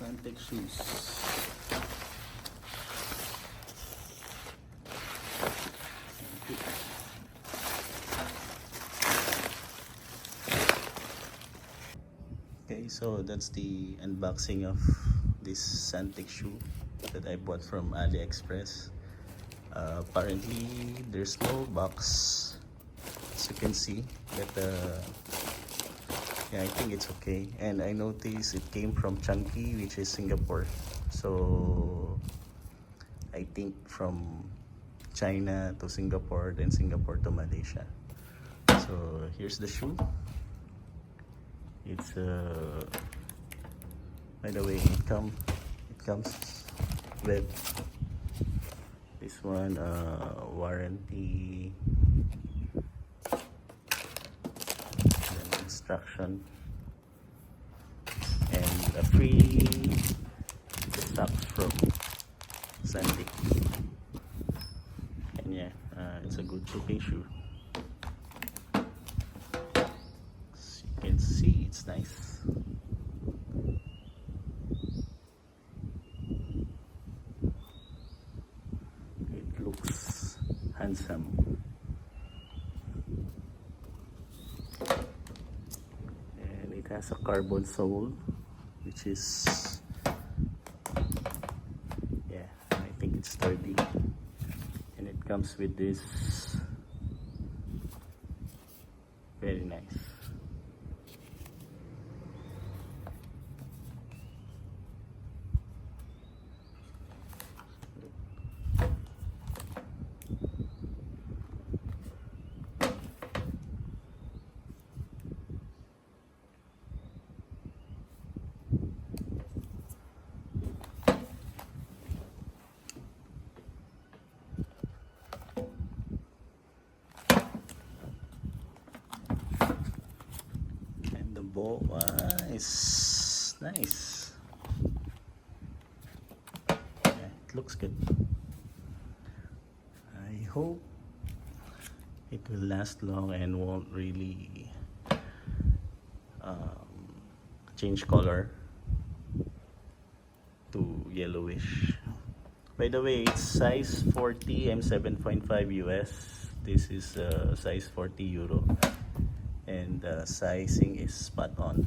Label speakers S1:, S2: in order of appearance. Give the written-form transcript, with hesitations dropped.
S1: Santic shoes. Okay, so that's the unboxing of this Santic shoe that I bought from AliExpress. Apparently there's no box, as you can see, but yeah, I think it's okay. And I noticed it came from Chunky, which is Singapore. So I think from China to Singapore, then Singapore to Malaysia. So here's the shoe. It's by the way, it comes with this one warranty, then instruction, and a free socks from Santic. And yeah, it's a good looking shoe. As you can see, it's nice. It looks handsome. And it has a carbon sole, which is, yeah, I think it's sturdy. And it comes with this, very nice. Is nice. Yeah, it looks good. I hope it will last long and won't really change color to yellowish. By the way, it's size 40, I'm 7.5 US. This is size 40 euro. And the sizing is spot on.